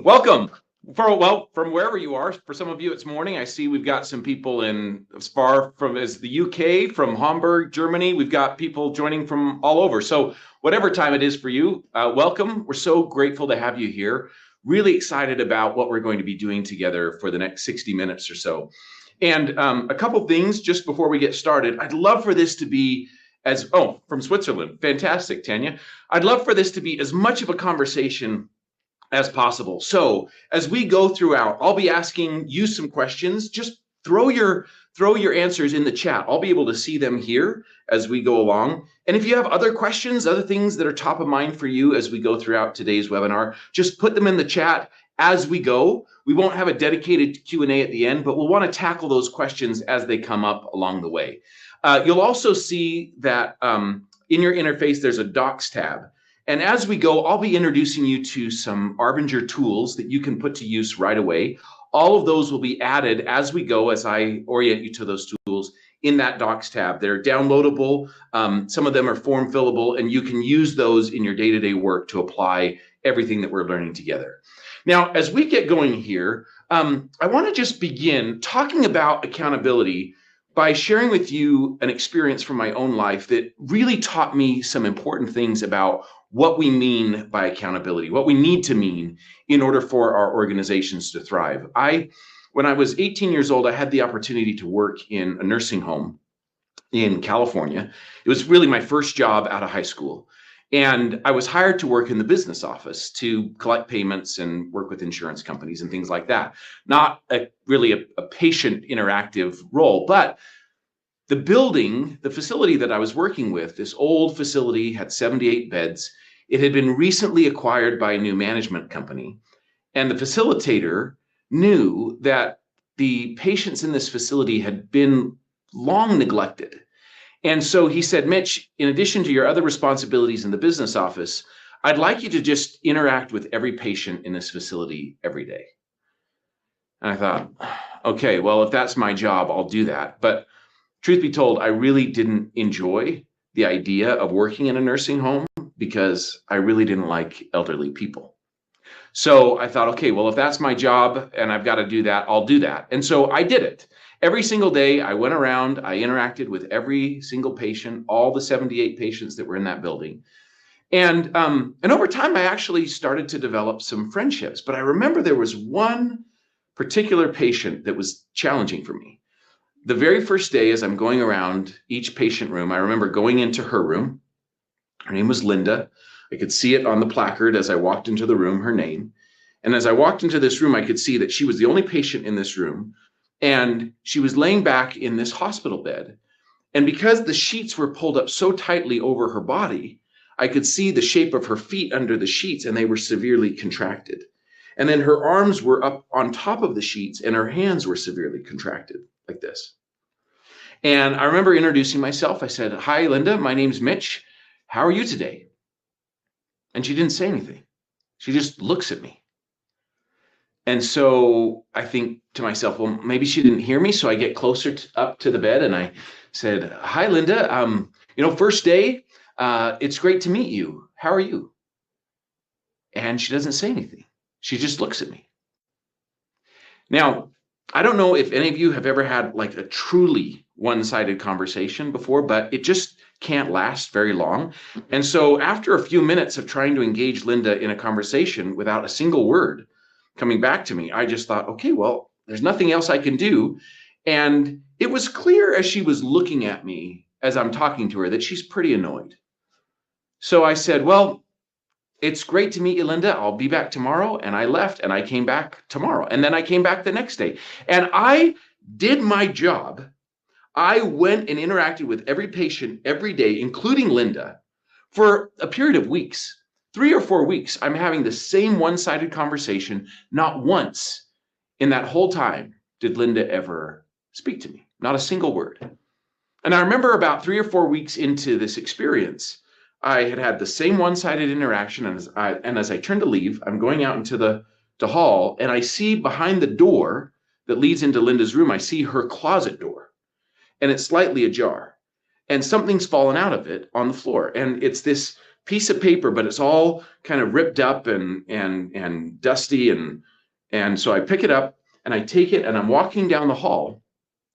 evening. Welcome. From wherever you are. For some of you, it's morning. I see we've got some people in as far from as the UK, from Hamburg, Germany. We've got people joining from all over. So whatever time it is for you, welcome. We're so grateful to have you here. Really excited about what we're going to be doing together for the next 60 minutes or so. And a couple things just before we get started. I'd love for this to be from Switzerland. Fantastic, Tanya. I'd love for this to be as much of a conversation as possible. So as we go throughout, I'll be asking you some questions. Just throw your answers in the chat. I'll be able to see them here as we go along. And if you have other questions, other things that are top of mind for you as we go throughout today's webinar, just put them in the chat as we go. We won't have a dedicated Q&A at the end, but we'll want to tackle those questions as they come up along the way. You'll also see that in your interface, there's a Docs tab. And as we go, I'll be introducing you to some Arbinger tools that you can put to use right away. All of those will be added as we go, as I orient you to those tools in that Docs tab. They're downloadable. Some of them are form fillable, and you can use those in your day-to-day work to apply everything that we're learning together. Now, as we get going here, I want to just begin talking about accountability by sharing with you an experience from my own life that really taught me some important things about what we mean by accountability, what we need to mean in order for our organizations to thrive. When I was 18 years old, I had the opportunity to work in a nursing home in California. It was really my first job out of high school. And I was hired to work in the business office to collect payments and work with insurance companies and things like that. Not really a patient interactive role, but the facility that I was working with, this old facility had 78 beds. It had been recently acquired by a new management company. And the facilitator knew that the patients in this facility had been long neglected. And so he said, Mitch, in addition to your other responsibilities in the business office, I'd like you to just interact with every patient in this facility every day. And I thought, okay, well, if that's my job, I'll do that. But truth be told, I really didn't enjoy the idea of working in a nursing home because I really didn't like elderly people. So I thought, okay, well, if that's my job and I've got to do that, I'll do that. And so I did it. Every single day I went around, I interacted with every single patient, all the 78 patients that were in that building. And over time, I actually started to develop some friendships. But I remember there was one particular patient that was challenging for me. The very first day, as I'm going around each patient room, I remember going into her room. Her name was Linda. I could see it on the placard as I walked into the room, her name. And as I walked into this room, I could see that she was the only patient in this room. And she was laying back in this hospital bed. And because the sheets were pulled up so tightly over her body, I could see the shape of her feet under the sheets, and they were severely contracted. And then her arms were up on top of the sheets, and her hands were severely contracted like this. And I remember introducing myself. I said, "Hi, Linda, my name's Mitch. How are you today?" And she didn't say anything. She just looks at me. And so I think to myself, well, maybe she didn't hear me. So I get closer up to the bed and I said, "Hi, Linda. First day, it's great to meet you. How are you?" And she doesn't say anything. She just looks at me. Now, I don't know if any of you have ever had like a truly one-sided conversation before, but it just can't last very long. And so after a few minutes of trying to engage Linda in a conversation without a single word coming back to me, I just thought, okay, well, there's nothing else I can do. And it was clear as she was looking at me as I'm talking to her that she's pretty annoyed. So I said, "Well, it's great to meet you, Linda. I'll be back tomorrow." And I left and I came back tomorrow. And then I came back the next day. And I did my job. I went and interacted with every patient every day, including Linda, for a period of weeks. 3 or 4 weeks, I'm having the same one-sided conversation. Not once in that whole time did Linda ever speak to me, not a single word. And I remember about 3 or 4 weeks into this experience, I had had the same one-sided interaction. And as I turned to leave, I'm going out into the hall, and I see behind the door that leads into Linda's room, I see her closet door, and it's slightly ajar. And something's fallen out of it on the floor. And it's this piece of paper, but it's all kind of ripped up and dusty. And so I pick it up and I take it and I'm walking down the hall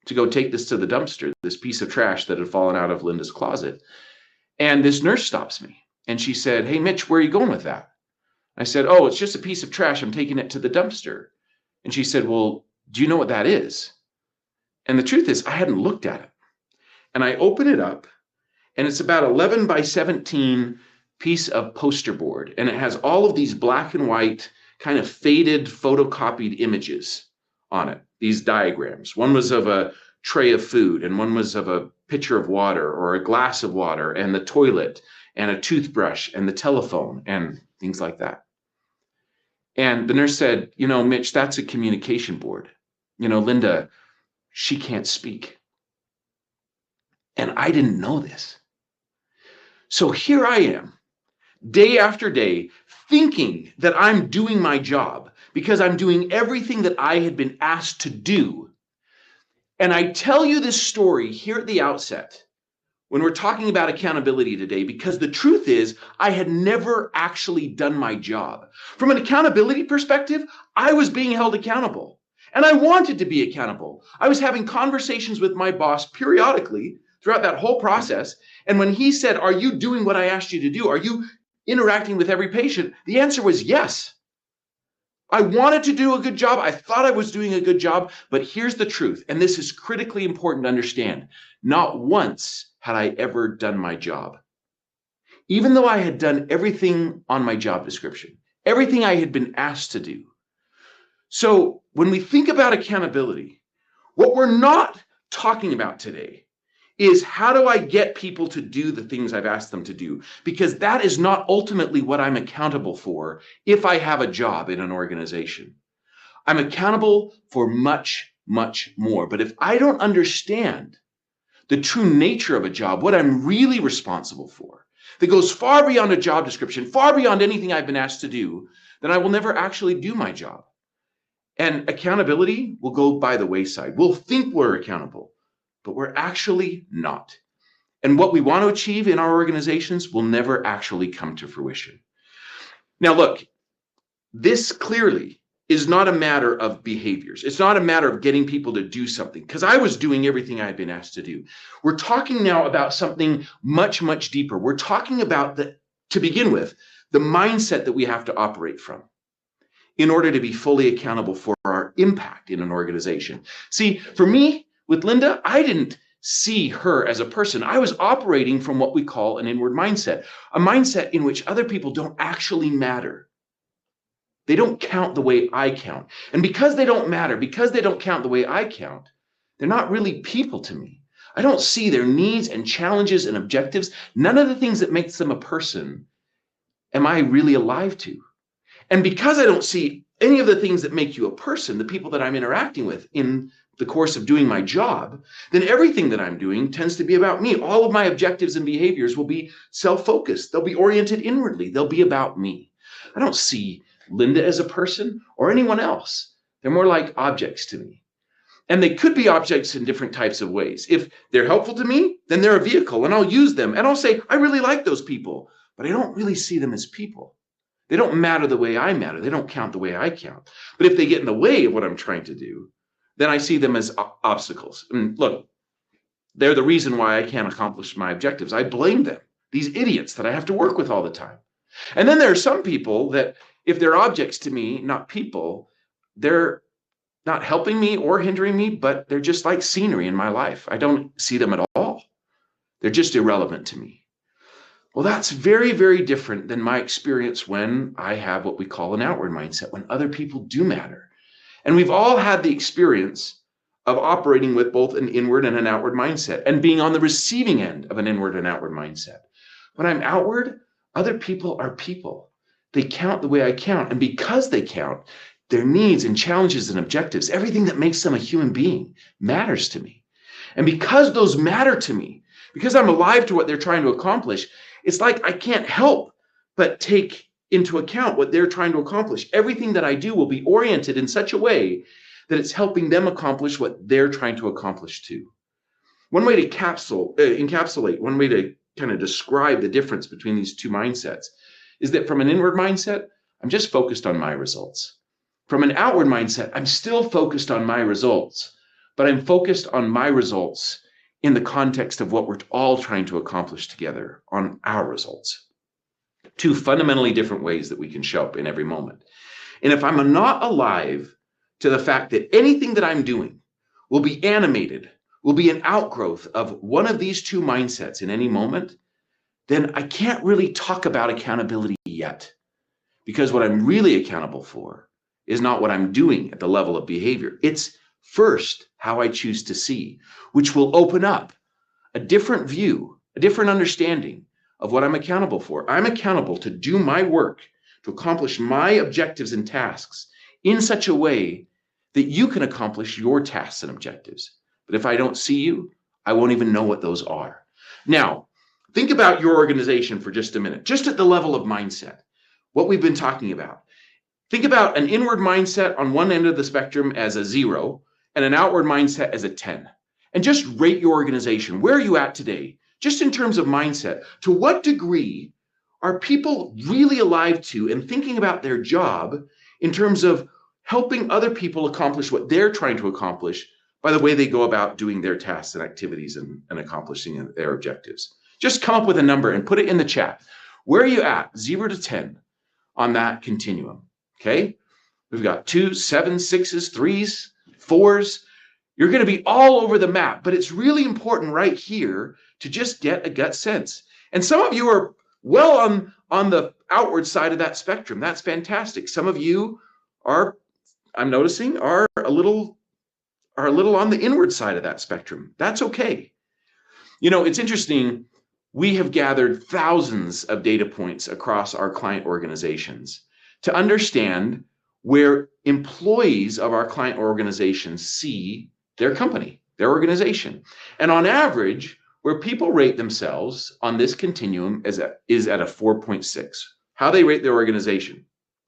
to go take this to the dumpster, this piece of trash that had fallen out of Linda's closet. And this nurse stops me and she said, "Hey, Mitch, where are you going with that?" I said, "Oh, it's just a piece of trash. I'm taking it to the dumpster." And she said, "Well, do you know what that is?" And the truth is, I hadn't looked at it. And I open it up, and it's about 11 by 17 piece of poster board. And it has all of these black and white, kind of faded, photocopied images on it, these diagrams. One was of a tray of food, and one was of a pitcher of water or a glass of water, and the toilet, and a toothbrush, and the telephone, and things like that. And the nurse said, "You know, Mitch, that's a communication board. You know, Linda, she can't speak." And I didn't know this. So here I am, day after day, thinking that I'm doing my job because I'm doing everything that I had been asked to do. And I tell you this story here at the outset when we're talking about accountability today, because the truth is I had never actually done my job. From an accountability perspective, I was being held accountable. And I wanted to be accountable. I was having conversations with my boss periodically throughout that whole process. And when he said, "Are you doing what I asked you to do? Are you interacting with every patient?" The answer was yes. I wanted to do a good job. I thought I was doing a good job. But here's the truth, and this is critically important to understand. Not once had I ever done my job. Even though I had done everything on my job description, everything I had been asked to do. So when we think about accountability, what we're not talking about today is how do I get people to do the things I've asked them to do? Because that is not ultimately what I'm accountable for if I have a job in an organization. I'm accountable for much, much more. But if I don't understand the true nature of a job, what I'm really responsible for, that goes far beyond a job description, far beyond anything I've been asked to do, then I will never actually do my job. And accountability will go by the wayside. We'll think we're accountable, but we're actually not. And what we want to achieve in our organizations will never actually come to fruition. Now, look, this clearly is not a matter of behaviors. It's not a matter of getting people to do something, because I was doing everything I had been asked to do. We're talking now about something much, much deeper. We're talking about, to begin with, the mindset that we have to operate from in order to be fully accountable for our impact in an organization. See, for me, with Linda, I didn't see her as a person. I was operating from what we call an inward mindset, a mindset in which other people don't actually matter. They don't count the way I count. And because they don't matter, because they don't count the way I count, they're not really people to me. I don't see their needs and challenges and objectives. None of the things that makes them a person am I really alive to. And because I don't see any of the things that make you a person, the people that I'm interacting with in the course of doing my job, then everything that I'm doing tends to be about me. All of my objectives and behaviors will be self-focused. They'll be oriented inwardly. They'll be about me. I don't see Linda as a person or anyone else. They're more like objects to me. And they could be objects in different types of ways. If they're helpful to me, then they're a vehicle and I'll use them. And I'll say, I really like those people, but I don't really see them as people. They don't matter the way I matter. They don't count the way I count. But if they get in the way of what I'm trying to do, then I see them as obstacles. And look, they're the reason why I can't accomplish my objectives. I blame them, these idiots that I have to work with all the time. And then there are some people that, if they're objects to me, not people, they're not helping me or hindering me, but they're just like scenery in my life. I don't see them at all. They're just irrelevant to me. Well, that's very, very different than my experience when I have what we call an outward mindset, when other people do matter. And we've all had the experience of operating with both an inward and an outward mindset and being on the receiving end of an inward and outward mindset. When I'm outward, other people are people. They count the way I count. And because they count, their needs and challenges and objectives, everything that makes them a human being matters to me. And because those matter to me, because I'm alive to what they're trying to accomplish, it's like I can't help but take into account what they're trying to accomplish. Everything that I do will be oriented in such a way that it's helping them accomplish what they're trying to accomplish too. One way to encapsulate, one way to kind of describe the difference between these two mindsets is that from an inward mindset, I'm just focused on my results. From an outward mindset, I'm still focused on my results, but I'm focused on my results in the context of what we're all trying to accomplish together on our results. Two fundamentally different ways that we can show up in every moment. And if I'm not alive to the fact that anything that I'm doing will be animated, will be an outgrowth of one of these two mindsets in any moment, then I can't really talk about accountability yet. Because what I'm really accountable for is not what I'm doing at the level of behavior. It's first how I choose to see, which will open up a different view, a different understanding of what I'm accountable for. I'm accountable to do my work, to accomplish my objectives and tasks in such a way that you can accomplish your tasks and objectives. But if I don't see you, I won't even know what those are. Now, think about your organization for just a minute, just at the level of mindset, what we've been talking about. Think about an inward mindset on one end of the spectrum as a 0 and an outward mindset as a 10. And just rate your organization. Where are you at today? Just in terms of mindset, to what degree are people really alive to and thinking about their job in terms of helping other people accomplish what they're trying to accomplish by the way they go about doing their tasks and activities and accomplishing their objectives? Just come up with a number and put it in the chat. Where are you at, 0 to 10, on that continuum? Okay, we've got 2s, 7s, 6s, 3s, 4s. You're going to be all over the map, but it's really important right here to just get a gut sense. And some of you are well on the outward side of that spectrum. That's fantastic. Some of you are, I'm noticing, are a little on the inward side of that spectrum. That's okay. You know, it's interesting. We have gathered thousands of data points across our client organizations to understand where employees of our client organizations see their company, their organization. And on average, where people rate themselves on this continuum is at a 4.6, how they rate their organization.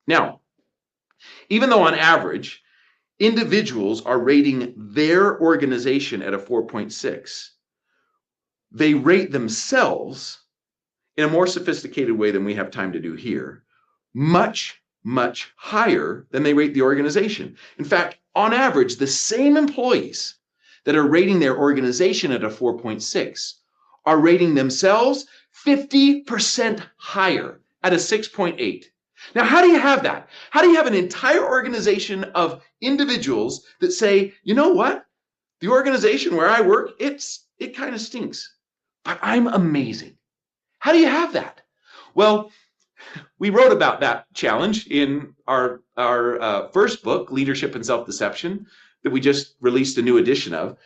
Now, even though on average, individuals are rating their organization at a 4.6, they rate themselves in a more sophisticated way than we have time to do here, much, much higher than they rate the organization. In fact, on average, the same employees that are rating their organization at a 4.6 are rating themselves 50% higher at a 6.8. Now, how do you have that? How do you have an entire organization of individuals that say, you know what? The organization where I work, it kind of stinks, but I'm amazing. How do you have that? Well, we wrote about that challenge in our first book, Leadership and Self-Deception, that we just released a new edition of.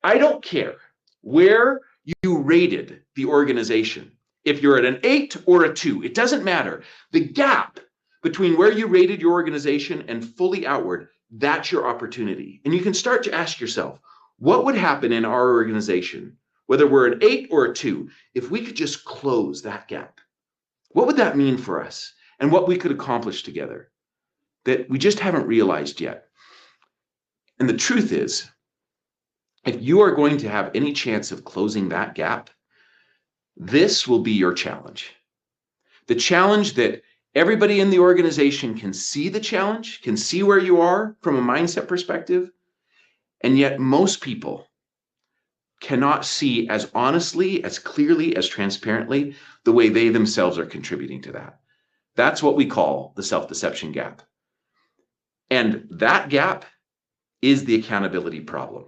I don't care where you rated the organization. If you're at an 8 or a 2, it doesn't matter. The gap between where you rated your organization and fully outward, that's your opportunity. And you can start to ask yourself, what would happen in our organization, whether we're an 8 or a 2, if we could just close that gap? What would that mean for us and what we could accomplish together that we just haven't realized yet? And the truth is, if you are going to have any chance of closing that gap, this will be your challenge. The challenge that everybody in the organization can see the challenge, can see where you are from a mindset perspective, and yet most people cannot see as honestly, as clearly, as transparently the way they themselves are contributing to that. That's what we call the self-deception gap. And that gap is the accountability problem.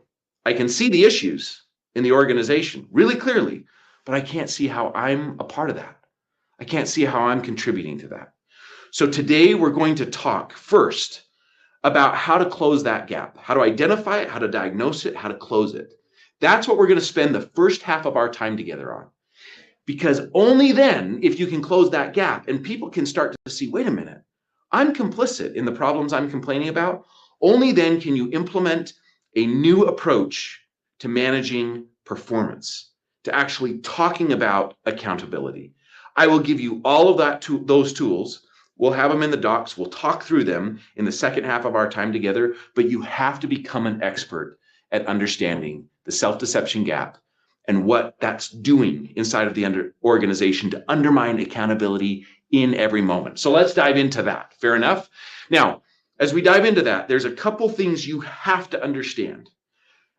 I can see the issues in the organization really clearly, but I can't see how I'm a part of that. I can't see how I'm contributing to that. So today we're going to talk first about how to close that gap, how to identify it, how to diagnose it, how to close it. That's what we're going to spend the first half of our time together on. Because only then, if you can close that gap and people can start to see, wait a minute, I'm complicit in the problems I'm complaining about, only then can you implement a new approach to managing performance, to actually talking about accountability. I will give you all of those tools. We'll have them in the docs. We'll talk through them in the second half of our time together, but you have to become an expert at understanding the self-deception gap and what that's doing inside of the organization to undermine accountability in every moment. So let's dive into that. Fair enough? Now, as we dive into that, there's a couple things you have to understand.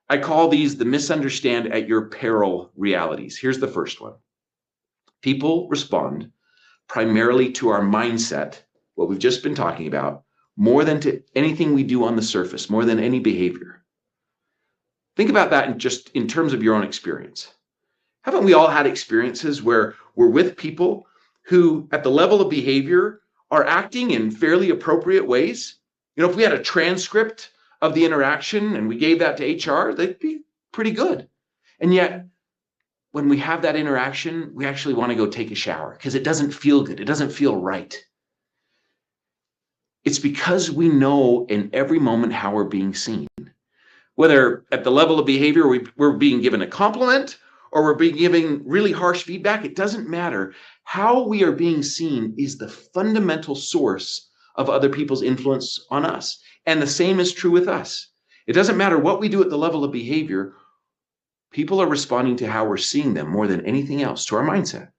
I call these the misunderstand at your peril realities. Here's the first one. People respond primarily to our mindset, what we've just been talking about, more than to anything we do on the surface, more than any behavior. Think about that in terms of your own experience. Haven't we all had experiences where we're with people who, at the level of behavior, are acting in fairly appropriate ways? You know, if we had a transcript of the interaction and we gave that to HR, they'd be pretty good. And yet, when we have that interaction, we actually want to go take a shower because it doesn't feel good. It doesn't feel right. It's because we know in every moment how we're being seen. Whether at the level of behavior we're being given a compliment or we're being given really harsh feedback, it doesn't matter. How we are being seen is the fundamental source of other people's influence on us. And the same is true with us. It doesn't matter what we do at the level of behavior. People are responding to how we're seeing them more than anything else, to our mindset.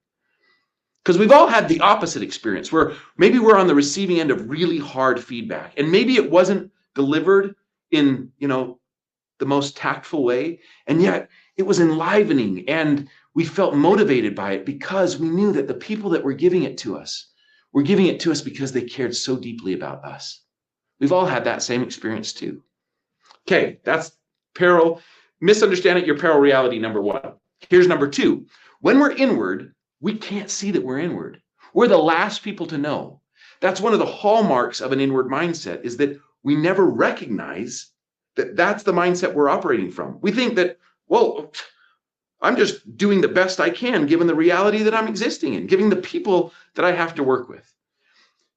Because we've all had the opposite experience where maybe we're on the receiving end of really hard feedback and maybe it wasn't delivered in, the most tactful way, and yet it was enlivening and we felt motivated by it because we knew that the people that were giving it to us were giving it to us because they cared so deeply about us. We've all had that same experience too. Okay, that's misunderstanding your peril reality, number one. Here's number two. When we're inward, we can't see that we're inward. We're the last people to know. That's one of the hallmarks of an inward mindset, is that we never recognize that that's the mindset we're operating from. We think that, well, I'm just doing the best I can given the reality that I'm existing in, given the people that I have to work with.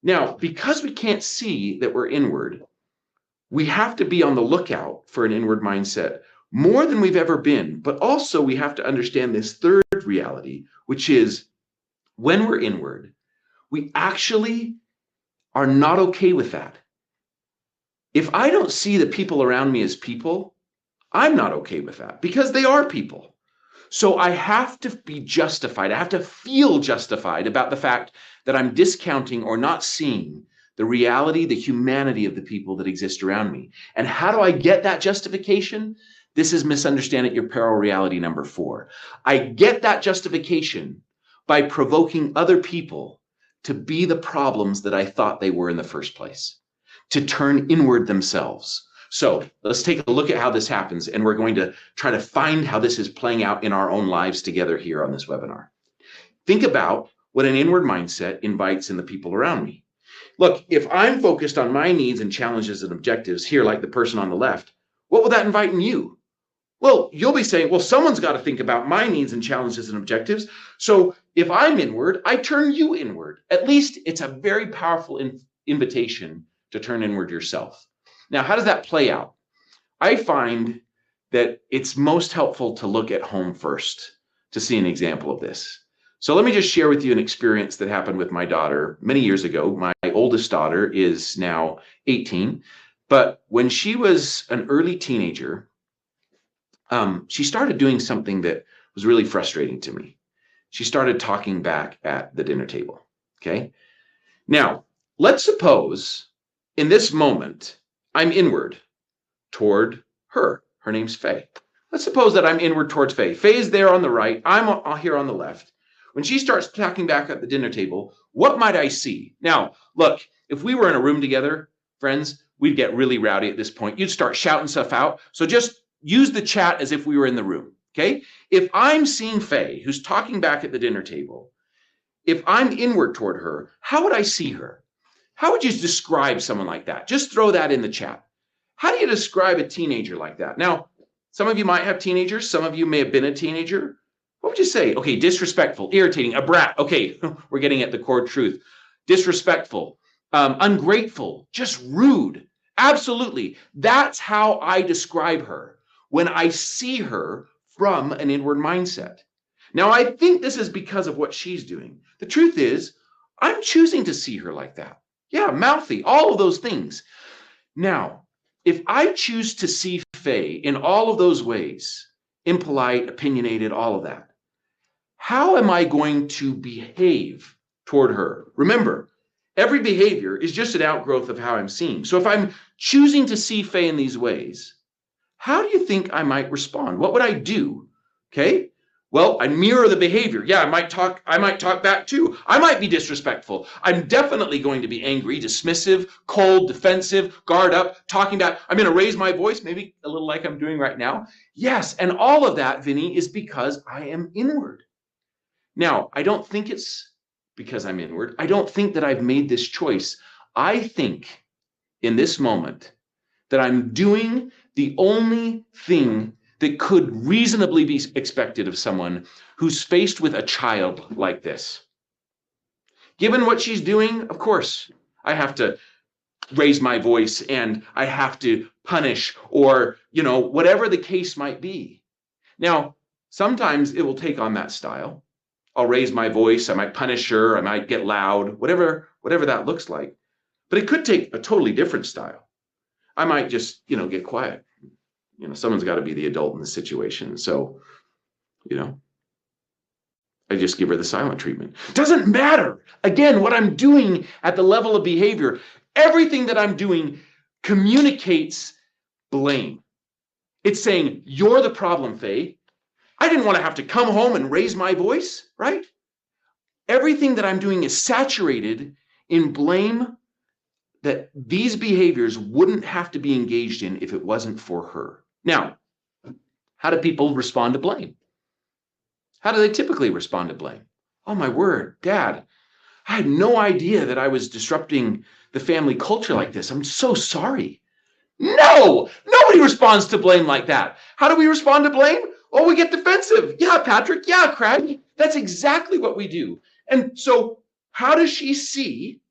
Now, because we can't see that we're inward, we have to be on the lookout for an inward mindset more than we've ever been. But also we have to understand this third reality, which is when we're inward, we actually are not okay with that. If I don't see the people around me as people, I'm not okay with that because they are people. So I have to be justified. I have to feel justified about the fact that I'm discounting or not seeing the reality, the humanity of the people that exist around me. And how do I get that justification? This is misunderstanding your peril reality number 4. I get that justification by provoking other people to be the problems that I thought they were in the first place, to turn inward themselves. So let's take a look at how this happens, and we're going to try to find how this is playing out in our own lives together here on this webinar. Think about what an inward mindset invites in the people around me. Look, if I'm focused on my needs and challenges and objectives here, like the person on the left, what will that invite in you? Well, you'll be saying, well, someone's got to think about my needs and challenges and objectives. So if I'm inward, I turn you inward. At least it's a very powerful invitation to turn inward yourself. Now, how does that play out? I find that it's most helpful to look at home first to see an example of this. So let me just share with you an experience that happened with my daughter many years ago. My oldest daughter is now 18, but when she was an early teenager, she started doing something that was really frustrating to me. She started talking back at the dinner table, okay? Now, let's suppose in this moment, I'm inward toward her. Her name's Faye. Let's suppose that I'm inward towards Faye. Faye's there on the right. I'm here on the left. When she starts talking back at the dinner table, what might I see? Now, look, if we were in a room together, friends, we'd get really rowdy at this point. You'd start shouting stuff out. So just use the chat as if we were in the room, okay? If I'm seeing Faye, who's talking back at the dinner table, if I'm inward toward her, how would I see her? How would you describe someone like that? Just throw that in the chat. How do you describe a teenager like that? Now, some of you might have teenagers. Some of you may have been a teenager. What would you say? Okay, disrespectful, irritating, a brat. Okay, we're getting at the core truth. Disrespectful, ungrateful, just rude. Absolutely. That's how I describe her when I see her from an inward mindset. Now, I think this is because of what she's doing. The truth is, I'm choosing to see her like that. Yeah, mouthy, all of those things. Now, if I choose to see Faye in all of those ways, impolite, opinionated, all of that. How am I going to behave toward her? Remember, every behavior is just an outgrowth of how I'm seeing. So if I'm choosing to see Faye in these ways, how do you think I might respond? What would I do? Okay. Well, I mirror the behavior. Yeah, I might talk back too. I might be disrespectful. I'm definitely going to be angry, dismissive, cold, defensive, guard up, talking back. I'm going to raise my voice, maybe a little like I'm doing right now. Yes, and all of that, Vinny, is because I am inward. Now, I don't think it's because I'm inward. I don't think that I've made this choice. I think in this moment that I'm doing the only thing that could reasonably be expected of someone who's faced with a child like this. Given what she's doing, of course, I have to raise my voice and I have to punish or, whatever the case might be. Now, sometimes it will take on that style. I'll raise my voice, I might punish her, I might get loud, whatever that looks like. But it could take a totally different style. I might just, get quiet. Someone's got to be the adult in the situation. So, I just give her the silent treatment. Doesn't matter. Again, what I'm doing at the level of behavior, everything that I'm doing communicates blame. It's saying, you're the problem, Faye. I didn't want to have to come home and raise my voice, right? Everything that I'm doing is saturated in blame that these behaviors wouldn't have to be engaged in if it wasn't for her. Now, how do people respond to blame? How do they typically respond to blame? Oh, my word, Dad, I had no idea that I was disrupting the family culture like this. I'm so sorry. No, nobody responds to blame like that. How do we respond to blame? Oh, we get defensive. Yeah, Patrick. Yeah, Craig. That's exactly what we do. And so how does she see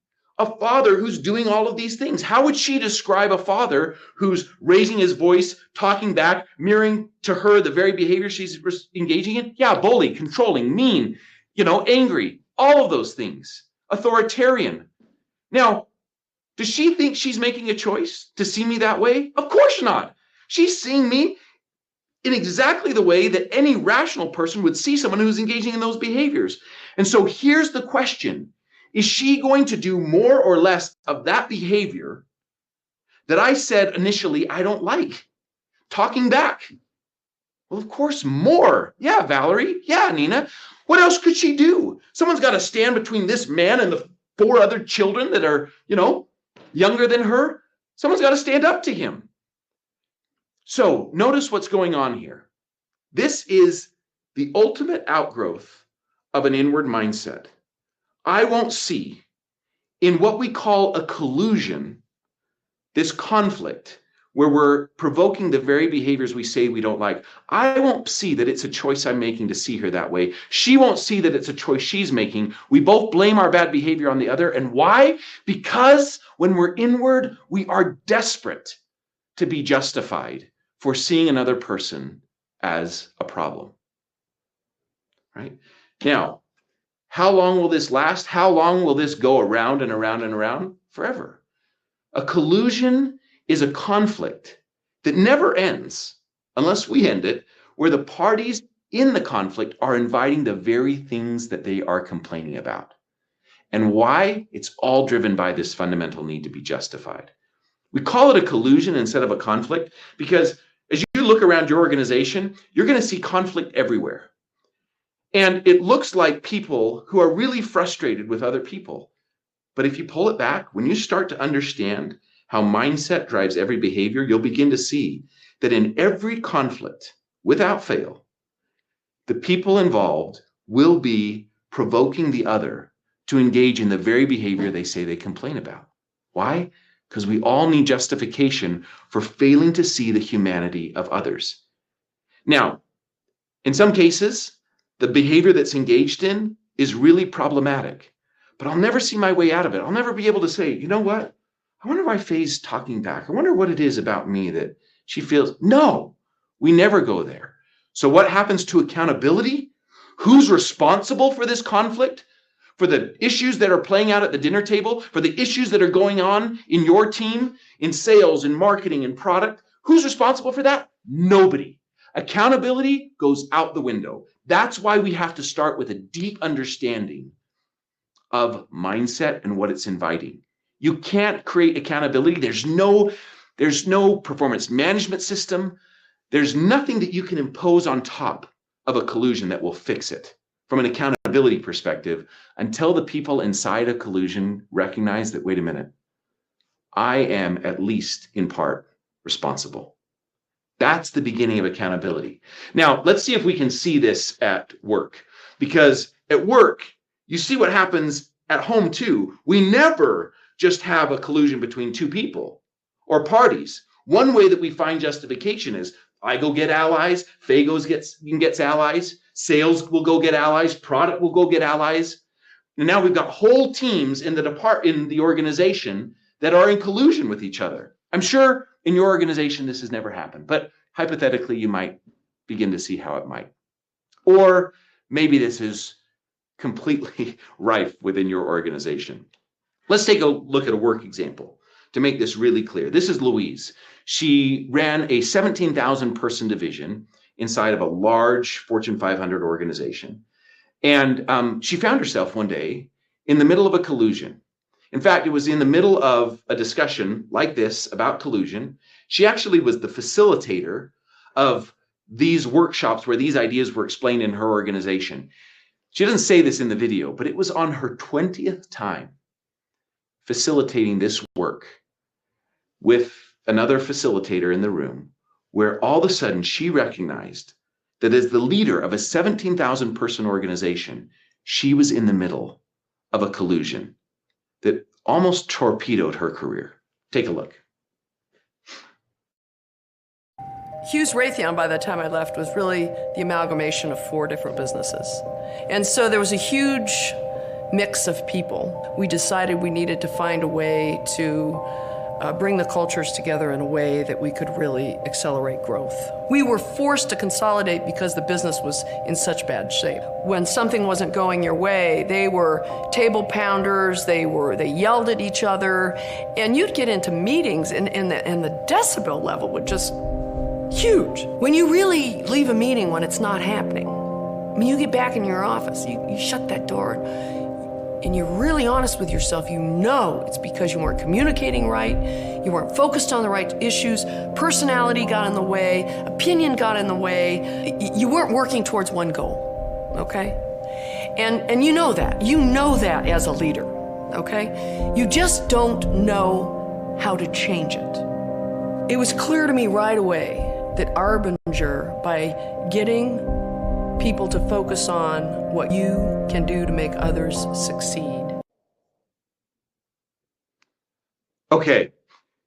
a father who's doing all of these things? How would she describe a father who's raising his voice, talking back, mirroring to her the very behavior she's engaging in? Yeah, bully, controlling, mean, angry, all of those things, authoritarian. Now, does she think she's making a choice to see me that way? Of course not. She's seeing me in exactly the way that any rational person would see someone who's engaging in those behaviors. And so here's the question. Is she going to do more or less of that behavior that I said initially I don't like? Talking back. Well, of course, more. Yeah, Valerie. Yeah, Nina. What else could she do? Someone's got to stand between this man and the 4 other children that are, younger than her. Someone's got to stand up to him. So notice what's going on here. This is the ultimate outgrowth of an inward mindset. I won't see in what we call a collusion, this conflict where we're provoking the very behaviors we say we don't like. I won't see that it's a choice I'm making to see her that way. She won't see that it's a choice she's making. We both blame our bad behavior on the other. And why? Because when we're inward, we are desperate to be justified for seeing another person as a problem. Right? Now, how long will this last? How long will this go around and around and around? Forever. A collusion is a conflict that never ends unless we end it, where the parties in the conflict are inviting the very things that they are complaining about. And why? It's all driven by this fundamental need to be justified. We call it a collusion instead of a conflict because as you look around your organization, you're going to see conflict everywhere. And it looks like people who are really frustrated with other people. But if you pull it back, when you start to understand how mindset drives every behavior, you'll begin to see that in every conflict, without fail, the people involved will be provoking the other to engage in the very behavior they say they complain about. Why? Because we all need justification for failing to see the humanity of others. Now, in some cases, the behavior that's engaged in is really problematic, but I'll never see my way out of it. I'll never be able to say, you know what? I wonder why Faye's talking back. I wonder what it is about me that she feels. No, we never go there. So what happens to accountability? Who's responsible for this conflict? For the issues that are playing out at the dinner table? For the issues that are going on in your team, in sales, in marketing, in product? Who's responsible for that? Nobody. Accountability goes out the window. That's why we have to start with a deep understanding of mindset and what it's inviting. You can't create accountability. There's no performance management system. There's nothing that you can impose on top of a collusion that will fix it from an accountability perspective until the people inside a collusion recognize that, wait a minute, I am at least in part responsible. That's the beginning of accountability. Now, let's see if we can see this at work, because at work, you see what happens at home too. We never just have a collusion between two people or parties. One way that we find justification is I go get allies, Faye gets allies, sales will go get allies, product will go get allies. And now we've got whole teams in the organization that are in collusion with each other. I'm sure in your organization this has never happened, but hypothetically you might begin to see how it might. Or maybe this is completely rife within your organization. Let's take a look at a work example to make this really clear. This is Louise. She ran a 17,000 person division inside of a large Fortune 500 organization. And she found herself one day in the middle of a collusion. In fact, it was in the middle of a discussion like this about collusion. She actually was the facilitator of these workshops where these ideas were explained in her organization. She doesn't say this in the video, but it was on her 20th time facilitating this work with another facilitator in the room, where all of a sudden she recognized that as the leader of a 17,000 person organization, she was in the middle of a collusion that almost torpedoed her career. Take a look. Hughes Raytheon, by the time I left, was really the amalgamation of 4 different businesses. And so there was a huge mix of people. We decided we needed to find a way to bring the cultures together in a way that we could really accelerate growth. We were forced to consolidate because the business was in such bad shape. When something wasn't going your way, they were table pounders, they yelled at each other, and you'd get into meetings and the decibel level would just huge. When you really leave a meeting when it's not happening, I mean, you get back in your office, you shut that door, and you're really honest with yourself, you know it's because you weren't communicating right, you weren't focused on the right issues, personality got in the way, opinion got in the way, you weren't working towards one goal, okay? And you know that as a leader, okay? You just don't know how to change it. It was clear to me right away that Arbinger, by getting people to focus on what you can do to make others succeed. Okay,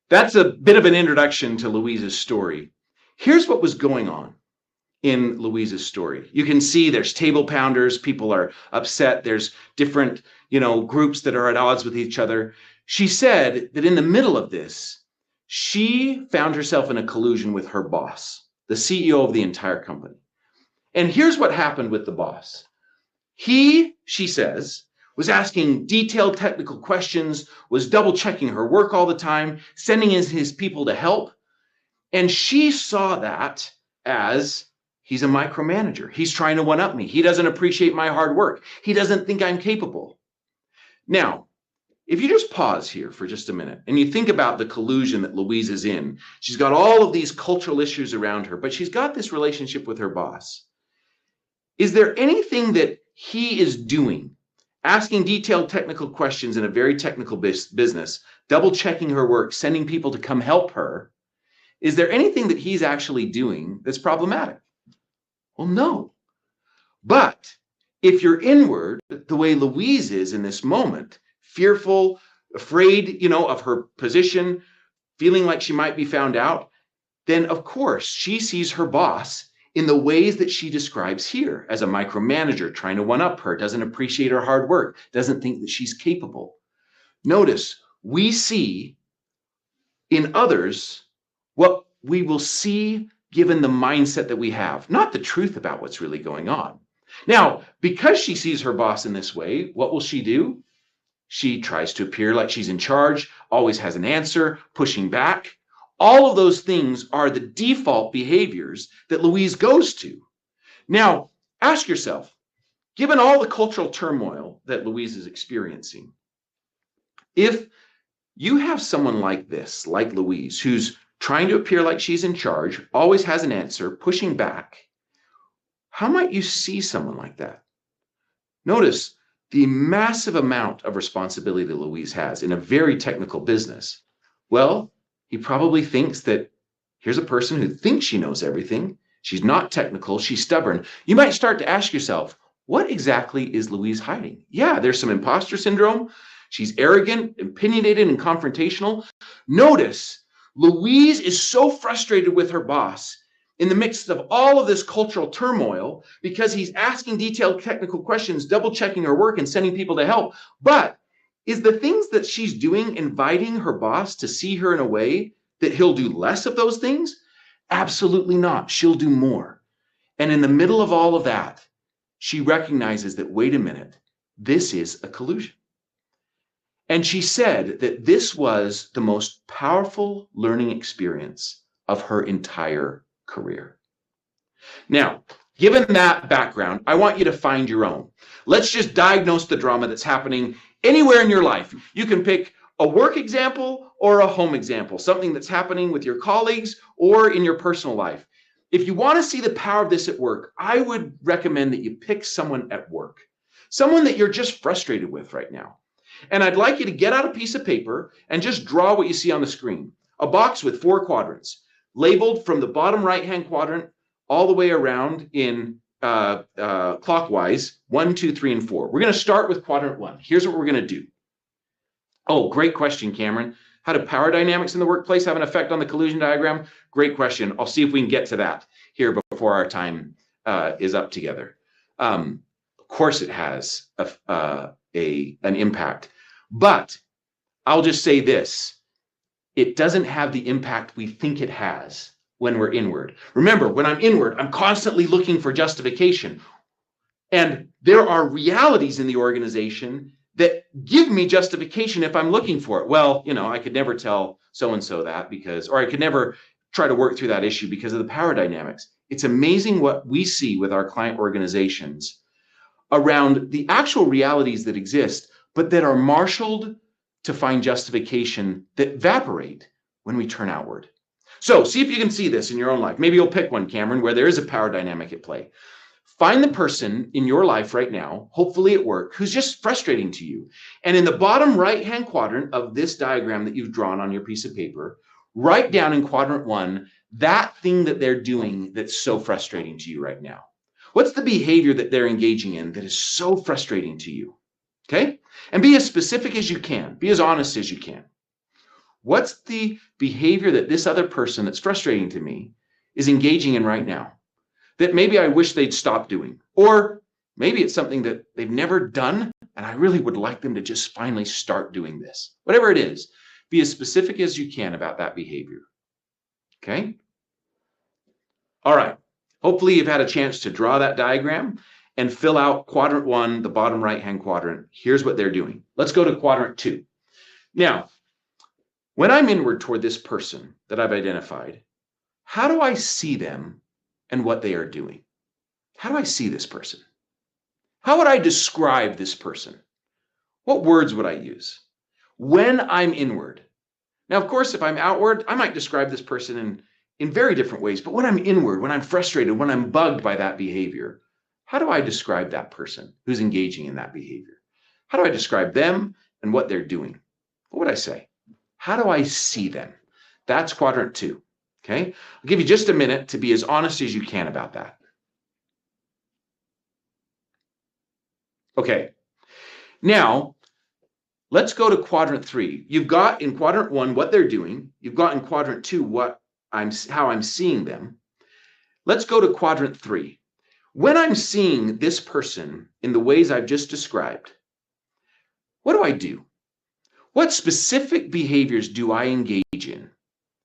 that's a bit of an introduction to Louise's story. Here's what was going on in Louise's story. You can see there's table pounders, people are upset, there's different, groups that are at odds with each other. She said that in the middle of this, she found herself in a collusion with her boss, the CEO of the entire company. And here's what happened with the boss. He, she says, was asking detailed technical questions, was double checking her work all the time, sending in his people to help. And she saw that as he's a micromanager. He's trying to one-up me. He doesn't appreciate my hard work. He doesn't think I'm capable. Now, if you just pause here for just a minute and you think about the collusion that Louise is in, she's got all of these cultural issues around her, but she's got this relationship with her boss. Is there anything that he is doing, asking detailed technical questions in a very technical business, double checking her work, sending people to come help her? Is there anything that he's actually doing that's problematic? Well, no. But if you're inward, the way Louise is in this moment, fearful, afraid, of her position, feeling like she might be found out, then of course she sees her boss in the ways that she describes here as a micromanager, trying to one-up her, doesn't appreciate her hard work, doesn't think that she's capable. Notice, we see in others what we will see given the mindset that we have, not the truth about what's really going on. Now, because she sees her boss in this way, what will she do? She tries to appear like she's in charge, always has an answer, pushing back. All of those things are the default behaviors that Louise goes to. Now, ask yourself, given all the cultural turmoil that Louise is experiencing, if you have someone like this, like Louise, who's trying to appear like she's in charge, always has an answer, pushing back, how might you see someone like that? Notice the massive amount of responsibility that Louise has in a very technical business. Well, he probably thinks that here's a person who thinks she knows everything. She's not technical, she's stubborn. You might start to ask yourself, what exactly is Louise hiding? Yeah, there's some imposter syndrome. She's arrogant, opinionated, and confrontational. Notice, Louise is so frustrated with her boss in the midst of all of this cultural turmoil because he's asking detailed technical questions, double checking her work and sending people to help. But is the things that she's doing inviting her boss to see her in a way that he'll do less of those things? Absolutely not. She'll do more. And in the middle of all of that, she recognizes that, wait a minute, this is a collusion. And she said that this was the most powerful learning experience of her entire career. Now, given that background, I want you to find your own. Let's just diagnose the drama that's happening anywhere in your life. You can pick a work example or a home example, something that's happening with your colleagues or in your personal life. If you want to see the power of this at work, I would recommend that you pick someone at work, someone that you're just frustrated with right now. And I'd like you to get out a piece of paper and just draw what you see on the screen, a box with 4 quadrants, labeled from the bottom right-hand quadrant all the way around in clockwise, 1, 2, 3, and 4. We're going to start with quadrant 1. Here's what we're going to do. Oh, great question, Cameron. How do power dynamics in the workplace have an effect on the collusion diagram? Great question. I'll see if we can get to that here before our time is up together. Of course it has an impact, but I'll just say this. It doesn't have the impact we think it has when we're inward. Remember, when I'm inward, I'm constantly looking for justification. And there are realities in the organization that give me justification if I'm looking for it. Well, I could never tell so-and-so that or I could never try to work through that issue because of the power dynamics. It's amazing what we see with our client organizations around the actual realities that exist, but that are marshaled to find justification that evaporate when we turn outward. So see if you can see this in your own life. Maybe you'll pick one, Cameron, where there is a power dynamic at play. Find the person in your life right now, hopefully at work, who's just frustrating to you. And in the bottom right-hand quadrant of this diagram that you've drawn on your piece of paper, write down in quadrant 1 that thing that they're doing that's so frustrating to you right now. What's the behavior that they're engaging in that is so frustrating to you? Okay? And be as specific as you can. Be as honest as you can. What's the behavior that this other person that's frustrating to me is engaging in right now that maybe I wish they'd stop doing? Or maybe it's something that they've never done and I really would like them to just finally start doing this. Whatever it is, be as specific as you can about that behavior. Okay? All right. Hopefully you've had a chance to draw that diagram and fill out quadrant 1, the bottom right-hand quadrant. Here's what they're doing. Let's go to quadrant 2. Now, when I'm inward toward this person that I've identified, how do I see them and what they are doing? How do I see this person? How would I describe this person? What words would I use? When I'm inward. Now, of course, if I'm outward, I might describe this person in very different ways. But when I'm inward, when I'm frustrated, when I'm bugged by that behavior, how do I describe that person who's engaging in that behavior? How do I describe them and what they're doing? What would I say? How do I see them? That's quadrant 2. Okay? I'll give you just a minute to be as honest as you can about that. Okay. Now, let's go to quadrant 3. You've got in quadrant 1 what they're doing. You've got in quadrant 2 how I'm seeing them. Let's go to quadrant 3. When I'm seeing this person in the ways I've just described, what do I do? What specific behaviors do I engage in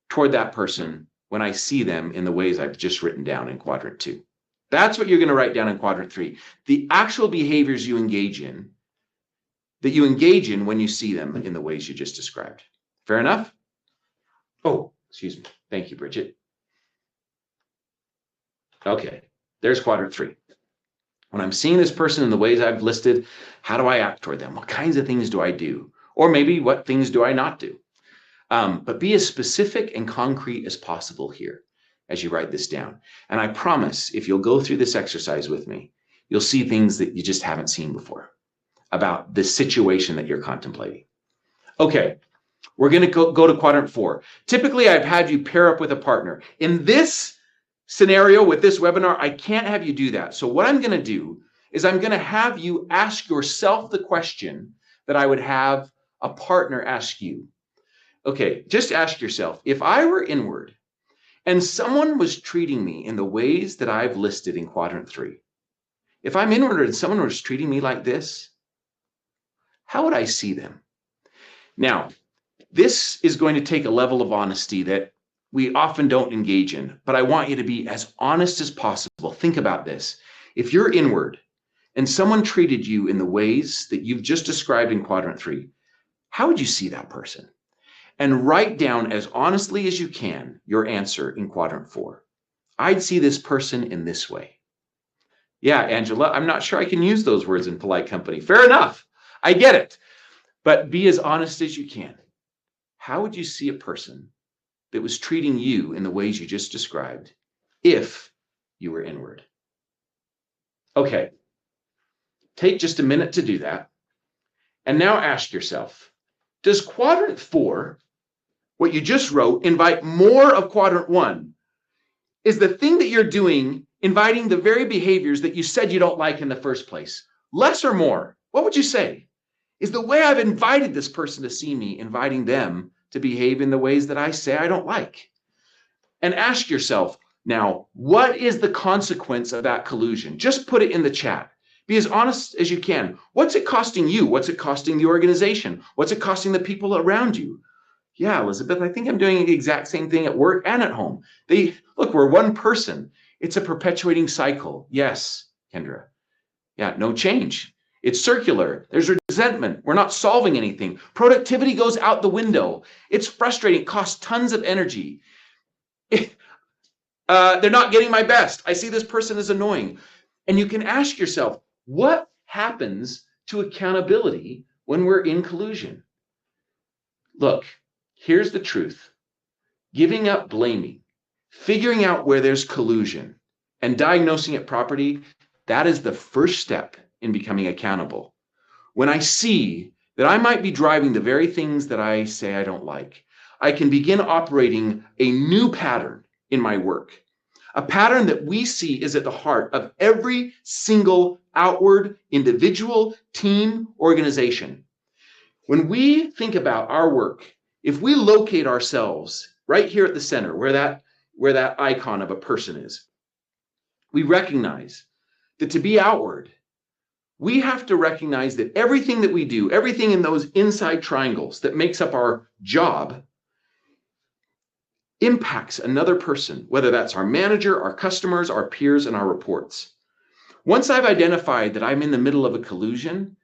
toward that person when I see them in the ways I've just written down in quadrant 2? That's what you're going to write down in quadrant 3. The actual behaviors you engage in, when you see them in the ways you just described. Fair enough? Oh, Excuse me. Thank you, Bridget. Okay, there's quadrant 3. When I'm seeing this person in the ways I've listed, how do I act toward them? What kinds of things do I do? Or maybe what things do I not do? But be as specific and concrete as possible here as you write this down. And I promise, if you'll go through this exercise with me, you'll see things that you just haven't seen before about the situation that you're contemplating. Okay, we're going to go to quadrant 4. Typically, I've had you pair up with a partner. In this scenario with this webinar, I can't have you do that. So what I'm going to do is I'm going to have you ask yourself the question that I would have a partner ask you. Okay, just ask yourself, if I were inward and someone was treating me in the ways that I've listed in quadrant 3, if I'm inward and someone was treating me like this, how would I see them? Now, this is going to take a level of honesty that we often don't engage in, but I want you to be as honest as possible. Think about this. If you're inward and someone treated you in the ways that you've just described in quadrant 3, how would you see that person? And write down as honestly as you can your answer in quadrant 4. I'd see this person in this way. Yeah, Angela, I'm not sure I can use those words in polite company. Fair enough. I get it. But be as honest as you can. How would you see a person that was treating you in the ways you just described if you were inward? Okay. Take just a minute to do that. And now ask yourself, does quadrant 4, what you just wrote, invite more of quadrant 1? Is the thing that you're doing inviting the very behaviors that you said you don't like in the first place? Less or more? What would you say? Is the way I've invited this person to see me inviting them to behave in the ways that I say I don't like? And ask yourself now, what is the consequence of that collusion? Just put it in the chat. Be as honest as you can. What's it costing you? What's it costing the organization? What's it costing the people around you? Yeah, Elizabeth, I think I'm doing the exact same thing at work and at home. Look, we're one person. It's a perpetuating cycle. Yes, Kendra. Yeah, no change. It's circular. There's resentment. We're not solving anything. Productivity goes out the window. It's frustrating. It costs tons of energy. They're not getting my best. I see this person as annoying. And you can ask yourself, what happens to accountability when we're in collusion? Look, here's the truth. Giving up blaming, figuring out where there's collusion, and diagnosing it properly, that is the first step in becoming accountable. When I see that I might be driving the very things that I say I don't like, I can begin operating a new pattern in my work. A pattern that we see is at the heart of every single outward individual, team, organization. When we think about our work, if we locate ourselves right here at the center, where that icon of a person is, we recognize that to be outward, we have to recognize that everything that we do, everything in those inside triangles that makes up our job, impacts another person, whether that's our manager, our customers, our peers, and our reports. Once I've identified that I'm in the middle of a collusion,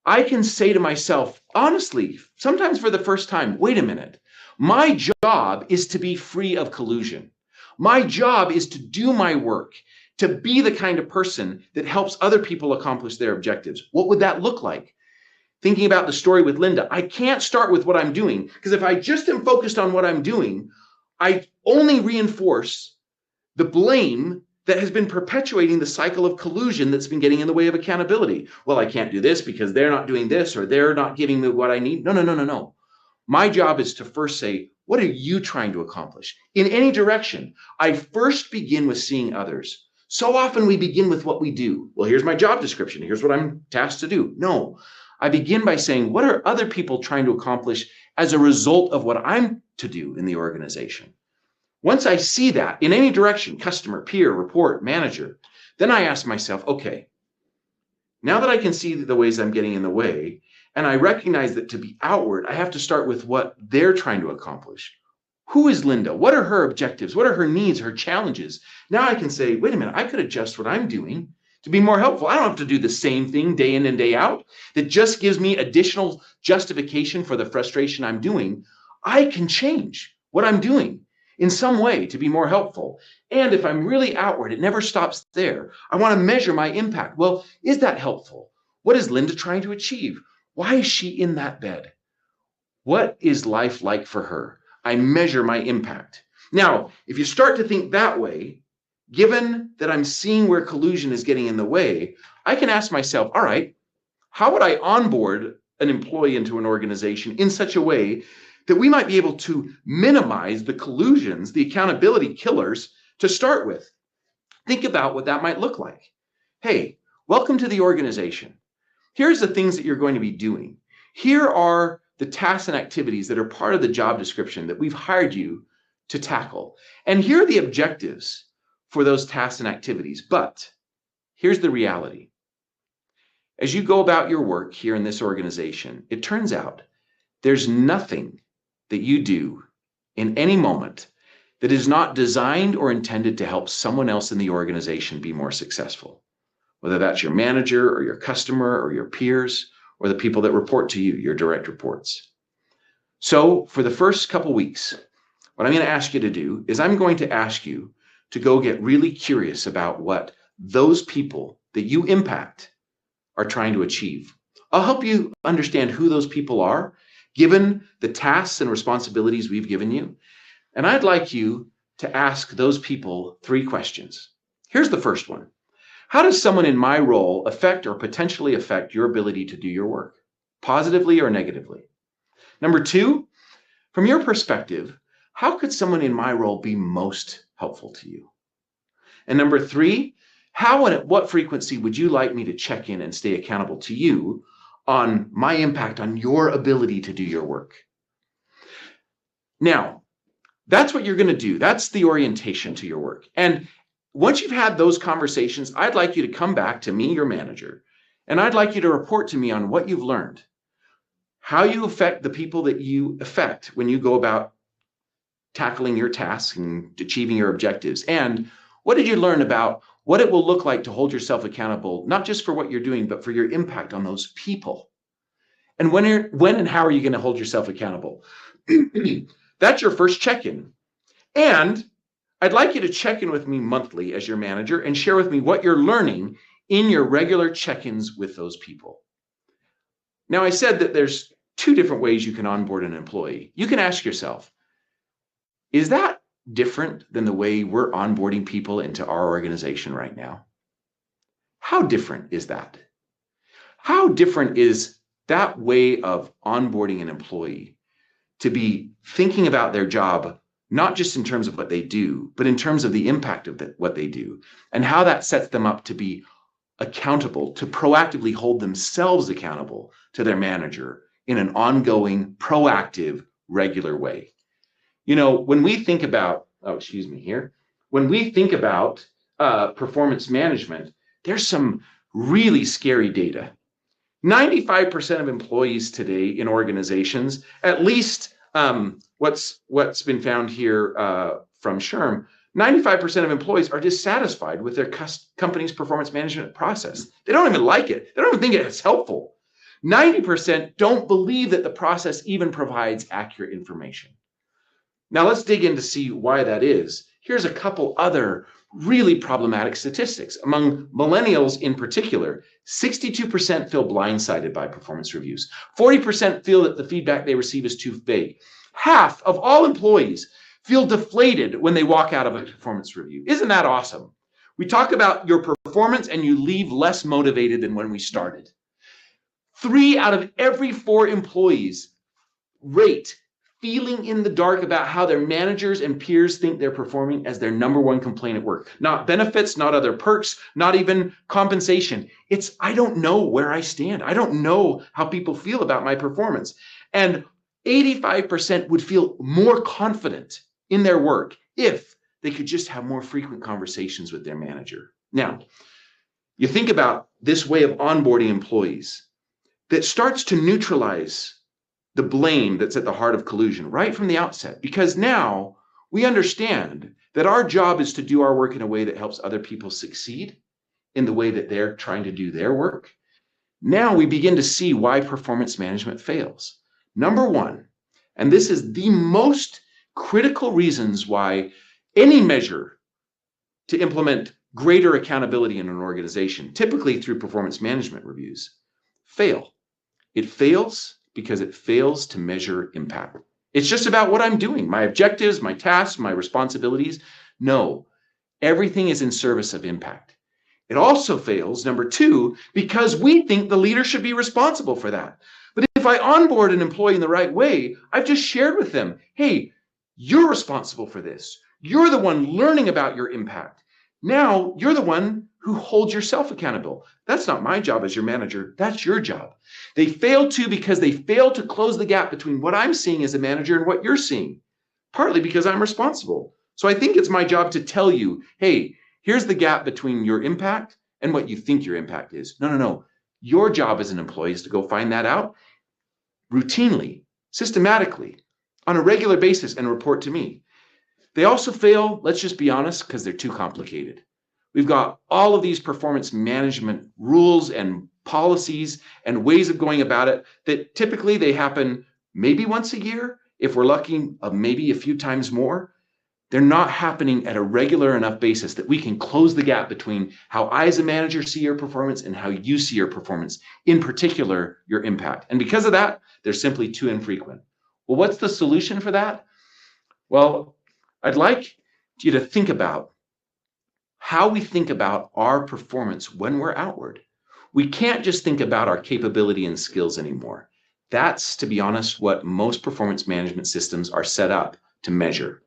I can say to myself, honestly, sometimes for the first time, wait a minute, my job is to be free of collusion. My job is to do my work, to be the kind of person that helps other people accomplish their objectives. What would that look like? Thinking about the story with Linda, I can't start with what I'm doing, because if I just am focused on what I'm doing, I only reinforce the blame that has been perpetuating the cycle of collusion that's been getting in the way of accountability. Well, I can't do this because they're not doing this, or they're not giving me what I need. No. My job is to first say, what are you trying to accomplish? In any direction, I first begin with seeing others. So often we begin with what we do. Well, here's my job description. Here's what I'm tasked to do. No, I begin by saying, what are other people trying to accomplish as a result of what I'm to do in the organization? Once I see that in any direction, customer, peer, report, manager, then I ask myself, okay, now that I can see the ways I'm getting in the way, and I recognize that to be outward, I have to start with what they're trying to accomplish. Who is Linda? What are her objectives? What are her needs, her challenges? Now I can say, wait a minute, I could adjust what I'm doing to be more helpful. I don't have to do the same thing day in and day out. That just gives me additional justification for the frustration I'm doing. I can change. what I'm doing in some way to be more helpful. And if I'm really outward, it never stops there. I want to measure my impact. Well, is that helpful? What is Linda trying to achieve? Why is she in that bed? What is life like for her? I measure my impact. Now, if you start to think that way, given that I'm seeing where collusion is getting in the way, I can ask myself, all right, how would I onboard an employee into an organization in such a way that we might be able to minimize the collusions, the accountability killers to start with? Think about what that might look like. Hey, welcome to the organization. Here's the things that you're going to be doing. Here are the tasks and activities that are part of the job description that we've hired you to tackle. And here are the objectives for those tasks and activities. But here's the reality. As you go about your work here in this organization, it turns out there's nothing that you do in any moment that is not designed or intended to help someone else in the organization be more successful, whether that's your manager or your customer or your peers or the people that report to you, your direct reports. So for the first couple weeks, what I'm going to ask you to do is I'm going to ask you to go get really curious about what those people that you impact are trying to achieve. I'll help you understand who those people are, given the tasks and responsibilities we've given you. And I'd like you to ask those people 3 questions. Here's the first one. How does someone in my role affect or potentially affect your ability to do your work, positively or negatively? Number 2, from your perspective, how could someone in my role be most helpful to you? And number 3, how and at what frequency would you like me to check in and stay accountable to you on my impact on your ability to do your work? Now, that's what you're going to do. That's the orientation to your work. And once you've had those conversations, I'd like you to come back to me, your manager, and I'd like you to report to me on what you've learned, how you affect the people that you affect when you go about tackling your tasks and achieving your objectives. And what did you learn about what it will look like to hold yourself accountable, not just for what you're doing, but for your impact on those people? And when and how are you going to hold yourself accountable? That's your first check-in. And I'd like you to check in with me monthly as your manager and share with me what you're learning in your regular check-ins with those people. Now, I said that there's 2 different ways you can onboard an employee. You can ask yourself, is that different than the way we're onboarding people into our organization right now? How different is that? How different is that way of onboarding an employee to be thinking about their job, not just in terms of what they do, but in terms of the impact of what they do and how that sets them up to be accountable, to proactively hold themselves accountable to their manager in an ongoing, proactive, regular way? You know, when we think about, when we think about performance management, there's some really scary data. 95% of employees today in organizations, at least what's been found here from SHRM, 95% of employees are dissatisfied with their company's performance management process. They don't even like it. They don't even think it's helpful. 90% don't believe that the process even provides accurate information. Now let's dig in to see why that is. Here's a couple other really problematic statistics. Among millennials in particular, 62% feel blindsided by performance reviews. 40% feel that the feedback they receive is too vague. Half of all employees feel deflated when they walk out of a performance review. Isn't that awesome? We talk about your performance and you leave less motivated than when we started. 3 out of every 4 employees rate feeling in the dark about how their managers and peers think they're performing as their number 1 complaint at work. Not benefits, not other perks, not even compensation. It's, I don't know where I stand. I don't know how people feel about my performance. And 85% would feel more confident in their work if they could just have more frequent conversations with their manager. Now, you think about this way of onboarding employees that starts to neutralize the blame that's at the heart of collusion right from the outset, because now we understand that our job is to do our work in a way that helps other people succeed in the way that they're trying to do their work. Now we begin to see why performance management fails. Number 1, and this is the most critical reasons why any measure to implement greater accountability in an organization, typically through performance management reviews, fail. It fails because it fails to measure impact. It's just about what I'm doing, my objectives, my tasks, my responsibilities. No, everything is in service of impact. It also fails, number two, because we think the leader should be responsible for that. But if I onboard an employee in the right way, I've just shared with them, hey, you're responsible for this. You're the one learning about your impact. Now you're the one who holds yourself accountable. That's not my job as your manager. That's your job. They fail too because they fail to close the gap between what I'm seeing as a manager and what you're seeing, partly because I'm responsible. So I think it's my job to tell you, hey, here's the gap between your impact and what you think your impact is. No. Your job as an employee is to go find that out routinely, systematically, on a regular basis and report to me. They also fail, let's just be honest, because they're too complicated. We've got all of these performance management rules and policies and ways of going about it that typically they happen maybe once a year, if we're lucky, maybe a few times more. They're not happening at a regular enough basis that we can close the gap between how I as a manager see your performance and how you see your performance, in particular, your impact. And because of that, they're simply too infrequent. Well, what's the solution for that? Well, I'd like you to think about how we think about our performance when we're outward. We can't just think about our capability and skills anymore. That's, to be honest, what most performance management systems are set up to measure.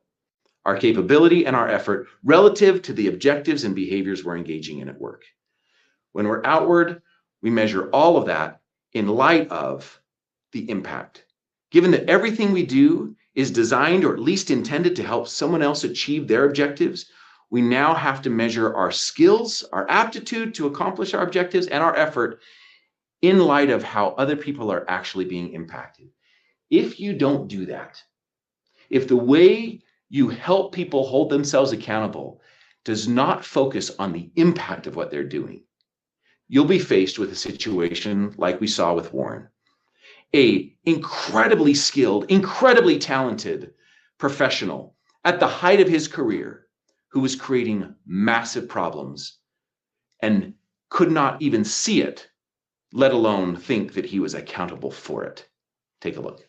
Our capability and our effort relative to the objectives and behaviors we're engaging in at work. When we're outward, we measure all of that in light of the impact. Given that everything we do is designed or at least intended to help someone else achieve their objectives, we now have to measure our skills, our aptitude to accomplish our objectives, and our effort in light of how other people are actually being impacted. If you don't do that, if the way you help people hold themselves accountable does not focus on the impact of what they're doing, you'll be faced with a situation like we saw with Warren. An incredibly skilled, incredibly talented professional at the height of his career who was creating massive problems and could not even see it, let alone think that he was accountable for it. Take a look.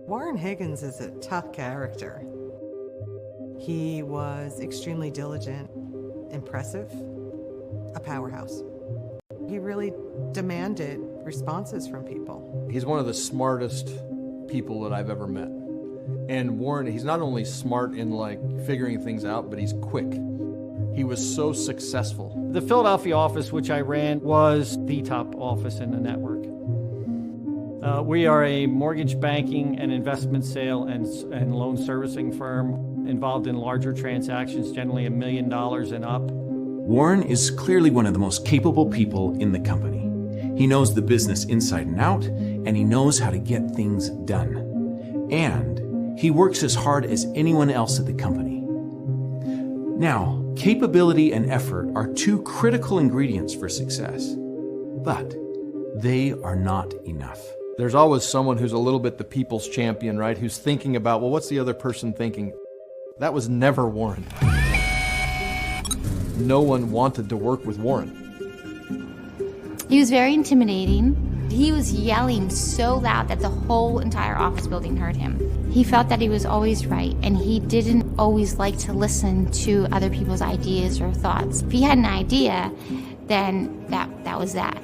Warren Higgins is a tough character. He was extremely diligent, impressive, a powerhouse. He really demanded responses from people. He's one of the smartest people that I've ever met. And Warren, he's not only smart in like figuring things out, but he's quick. He was so successful. The Philadelphia office, which I ran, was the top office in the network. We are a mortgage banking and investment sale and loan servicing firm involved in larger transactions, generally $1 million and up. Warren is clearly one of the most capable people in the company. He knows the business inside and out, and he knows how to get things done. And he works as hard as anyone else at the company. Now, capability and effort are two critical ingredients for success, but they are not enough. There's always someone who's a little bit the people's champion, right? Who's thinking about, well, what's the other person thinking? That was never Warren. No one wanted to work with Warren. He was very intimidating. He was yelling so loud that the whole entire office building heard him. He felt that he was always right, and he didn't always like to listen to other people's ideas or thoughts. If he had an idea, then that was that.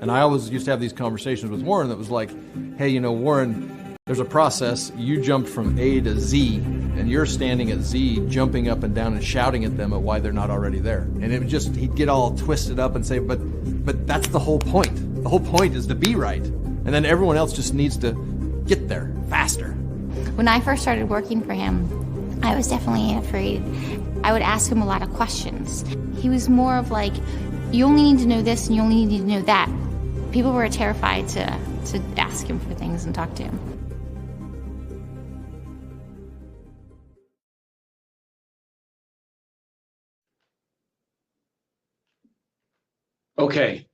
And I always used to have these conversations with Warren that was like, hey, you know, Warren, there's a process. You jumped from A to Z, and you're standing at Z, jumping up and down and shouting at them at why they're not already there. And it would just, he'd get all twisted up and say, but that's the whole point. The whole point is to be right. And then everyone else just needs to get there faster. When I first started working for him, I was definitely afraid. I would ask him a lot of questions. He was more of like, you only need to know this and you only need to know that. People were terrified to ask him for things and talk to him. Okay,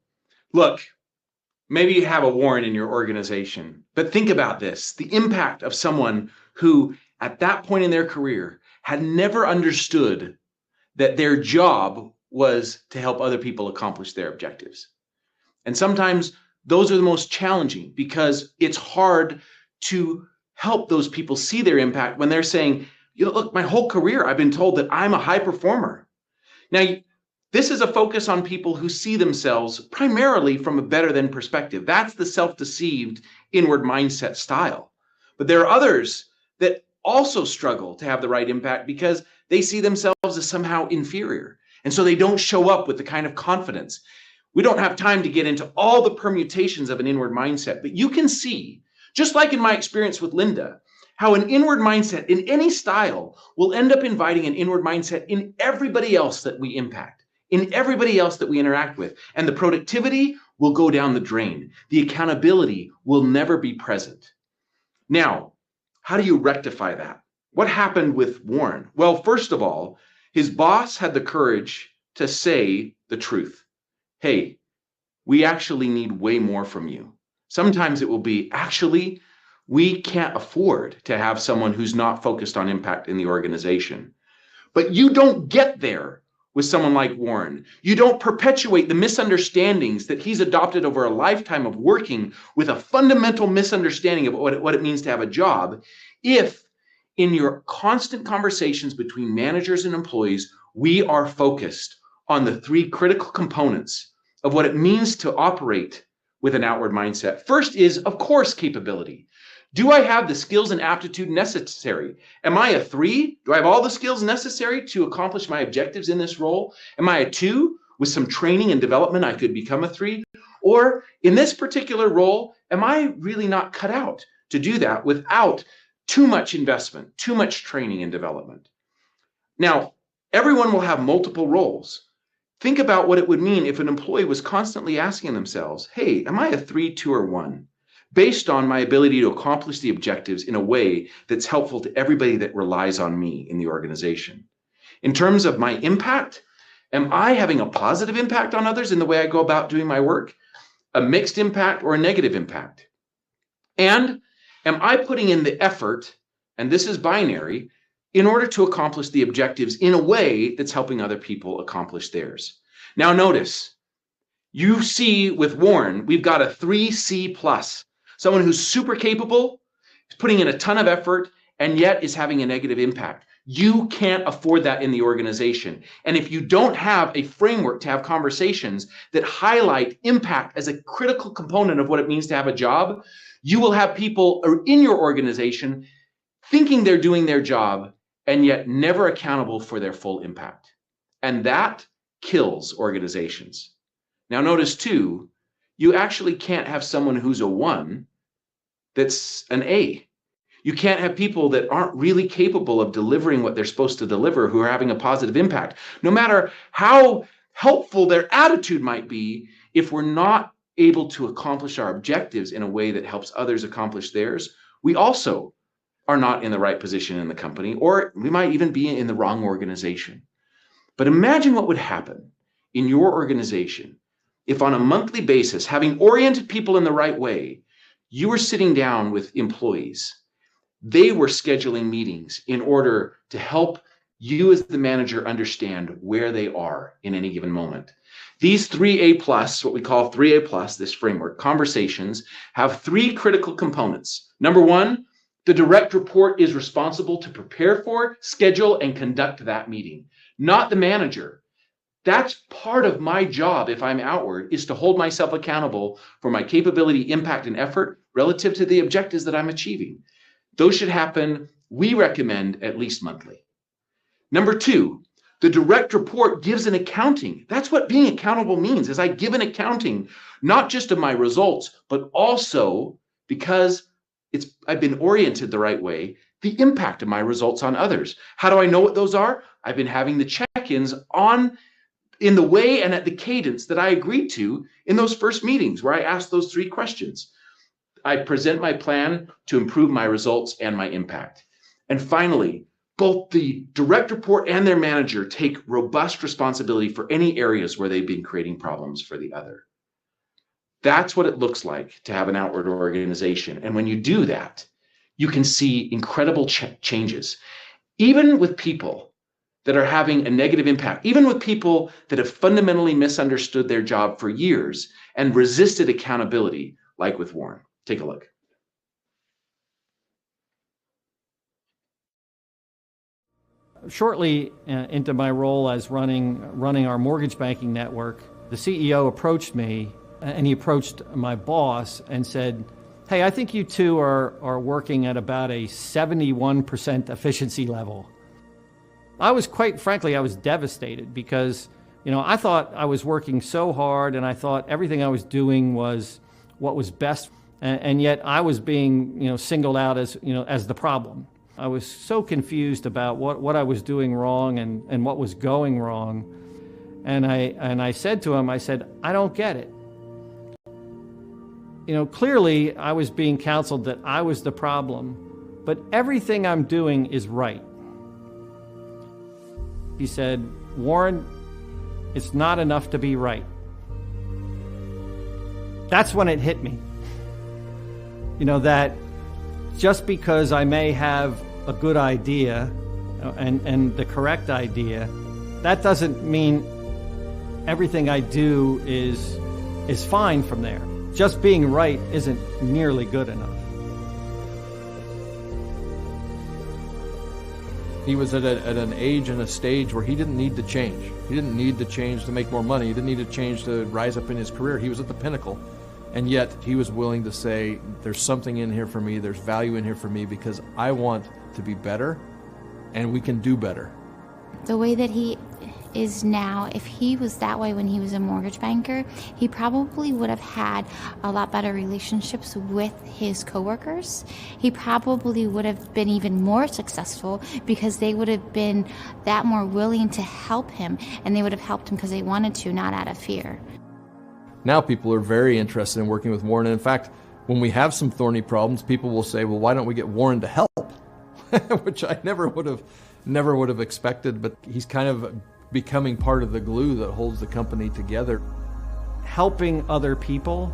look, maybe you have a Warren in your organization, but think about this, the impact of someone who at that point in their career had never understood that their job was to help other people accomplish their objectives. And sometimes those are the most challenging because it's hard to help those people see their impact when they're saying, look, my whole career, I've been told that I'm a high performer. Now, this is a focus on people who see themselves primarily from a better than perspective. That's the self-deceived inward mindset style. But there are others that also struggle to have the right impact because they see themselves as somehow inferior. And so they don't show up with the kind of confidence. We don't have time to get into all the permutations of an inward mindset, but you can see, just like in my experience with Linda, how an inward mindset in any style will end up inviting an inward mindset in everybody else that we impact, in everybody else that we interact with. And the productivity will go down the drain. The accountability will never be present. Now, how do you rectify that? What happened with Warren? Well, first of all, his boss had the courage to say the truth. Hey, we actually need way more from you. Sometimes it will be, actually, we can't afford to have someone who's not focused on impact in the organization. But you don't get there with someone like Warren. You don't perpetuate the misunderstandings that he's adopted over a lifetime of working with a fundamental misunderstanding of what it means to have a job if in your constant conversations between managers and employees, we are focused on the three critical components of what it means to operate with an outward mindset. First is, of course, capability. Do I have the skills and aptitude necessary? Am I a 3? Do I have all the skills necessary to accomplish my objectives in this role? Am I a 2? With some training and development, I could become a 3? Or in this particular role, am I really not cut out to do that without too much investment, too much training and development? Now, everyone will have multiple roles. Think about what it would mean if an employee was constantly asking themselves, hey, am I a 3, 2, or 1? Based on my ability to accomplish the objectives in a way that's helpful to everybody that relies on me in the organization. In terms of my impact, am I having a positive impact on others in the way I go about doing my work, a mixed impact, or a negative impact? And am I putting in the effort, and this is binary, in order to accomplish the objectives in a way that's helping other people accomplish theirs? Now notice, you see with Warren, we've got a 3C plus. Someone who's super capable, is putting in a ton of effort, and yet is having a negative impact. You can't afford that in the organization. And if you don't have a framework to have conversations that highlight impact as a critical component of what it means to have a job, you will have people in your organization thinking they're doing their job and yet never accountable for their full impact. And that kills organizations. Now notice too, you actually can't have someone who's a 1 that's an A. You can't have people that aren't really capable of delivering what they're supposed to deliver who are having a positive impact. No matter how helpful their attitude might be, if we're not able to accomplish our objectives in a way that helps others accomplish theirs, we also are not in the right position in the company, or we might even be in the wrong organization. But imagine what would happen in your organization if on a monthly basis, having oriented people in the right way, you were sitting down with employees. They were scheduling meetings in order to help you as the manager understand where they are in any given moment. These 3A plus, what we call 3A plus, this framework, conversations, have 3 critical components. Number 1, the direct report is responsible to prepare for, schedule, and conduct that meeting, not the manager. That's part of my job if I'm outward, is to hold myself accountable for my capability, impact, and effort relative to the objectives that I'm achieving. Those should happen, we recommend, at least monthly. Number 2, the direct report gives an accounting. That's what being accountable means, is I give an accounting, not just of my results, but also, because I've been oriented the right way, the impact of my results on others. How do I know what those are? I've been having the check-ins in the way and at the cadence that I agreed to in those first meetings where I asked those 3 questions. I present my plan to improve my results and my impact. And finally, both the direct report and their manager take robust responsibility for any areas where they've been creating problems for the other. That's what it looks like to have an outward organization. And when you do that, you can see incredible changes, even with people that are having a negative impact, even with people that have fundamentally misunderstood their job for years and resisted accountability, like with Warren. Take a look. Shortly into my role as running our mortgage banking network, the CEO approached me, and he approached my boss and said, "Hey, I think you two are working at about a 71% efficiency level." I was, quite frankly, I was devastated because, I thought I was working so hard and I thought everything I was doing was what was best, and yet I was being, singled out as, as the problem. I was so confused about what I was doing wrong and what was going wrong. And I said to him, I said, "I don't get it." Clearly I was being counseled that I was the problem, but everything I'm doing is right. He said, "Warren, it's not enough to be right." That's when it hit me. That just because I may have a good idea and the correct idea, that doesn't mean everything I do is fine from there. Just being right isn't nearly good enough. He was at an age and a stage where he didn't need to change. He didn't need to change to make more money. He didn't need to change to rise up in his career. He was at the pinnacle. And yet he was willing to say, there's something in here for me, there's value in here for me, because I want to be better, and we can do better. The way that he is now, if he was that way when he was a mortgage banker, he probably would have had a lot better relationships with his coworkers. He probably would have been even more successful because they would have been that more willing to help him, and they would have helped him because they wanted to, not out of fear. Now people are very interested in working with Warren. And in fact, when we have some thorny problems, people will say, "Well, why don't we get Warren to help?" Which I never would have expected, but he's kind of becoming part of the glue that holds the company together. Helping other people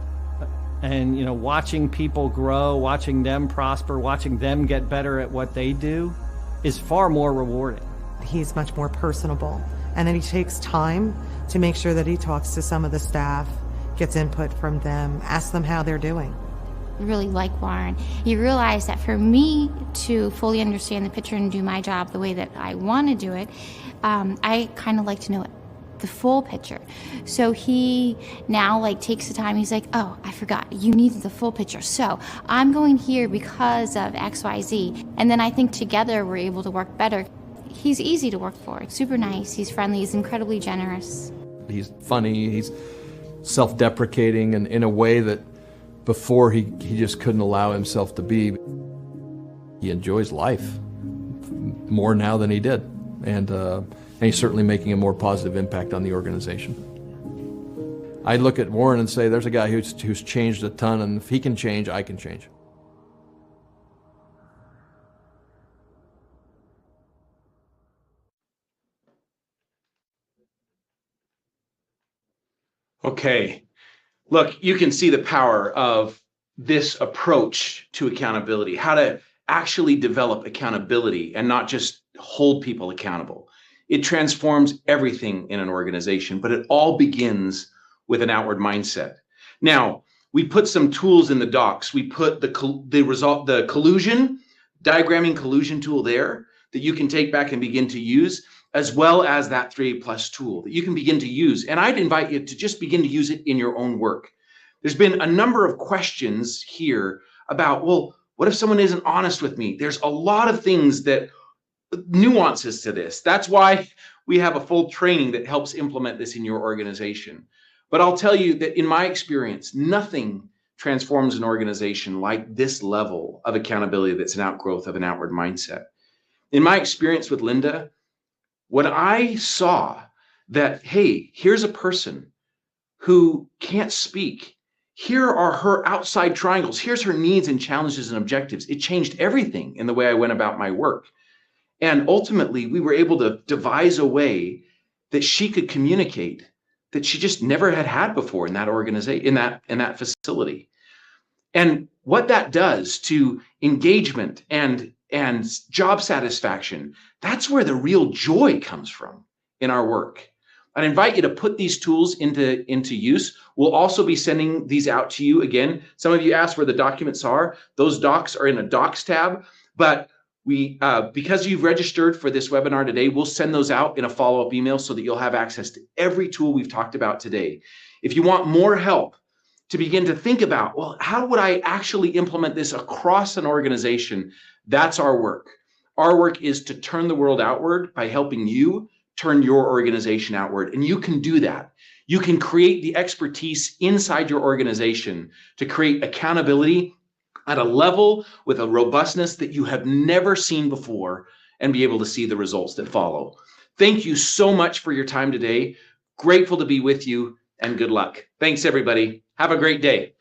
and watching people grow, watching them prosper, watching them get better at what they do is far more rewarding. He's much more personable, and then he takes time to make sure that he talks to some of the staff, gets input from them, asks them how they're doing. Really like Warren. He realized that for me to fully understand the picture and do my job the way that I want to do it, I kind of like to know the full picture. So he now takes the time. He's like, "Oh, I forgot. You needed the full picture. So I'm going here because of XYZ." And then I think together we're able to work better. He's easy to work for. Super nice. He's friendly. He's incredibly generous. He's funny. He's self-deprecating, and in a way that before he just couldn't allow himself to be. He enjoys life more now than he did, and he's certainly making a more positive impact on the organization. I look at Warren and say, there's a guy who's changed a ton, and if he can change, I can change. Okay. Look, you can see the power of this approach to accountability, how to actually develop accountability and not just hold people accountable. It transforms everything in an organization, but it all begins with an outward mindset. Now, we put some tools in the docs. We put the collusion, diagramming collusion tool there that you can take back and begin to use, as well as that 3+ tool that you can begin to use. And I'd invite you to just begin to use it in your own work. There's been a number of questions here about, well, what if someone isn't honest with me? There's a lot of things nuances to this. That's why we have a full training that helps implement this in your organization. But I'll tell you that in my experience, nothing transforms an organization like this level of accountability that's an outgrowth of an outward mindset. In my experience with Linda, when I saw that, hey, here's a person who can't speak, here are her outside triangles, here's her needs and challenges and objectives, it changed everything in the way I went about my work. And ultimately, we were able to devise a way that she could communicate that she just never had before in that organization, in that facility. And what that does to engagement and job satisfaction, that's where the real joy comes from in our work. I'd invite you to put these tools into use. We'll also be sending these out to you. Again, some of you asked where the documents are. Those docs are in a docs tab, but we, because you've registered for this webinar today, we'll send those out in a follow-up email so that you'll have access to every tool we've talked about today. If you want more help to begin to think about, well, how would I actually implement this across an organization? That's our work. Our work is to turn the world outward by helping you turn your organization outward. And you can do that. You can create the expertise inside your organization to create accountability at a level with a robustness that you have never seen before and be able to see the results that follow. Thank you so much for your time today. Grateful to be with you and good luck. Thanks, everybody. Have a great day.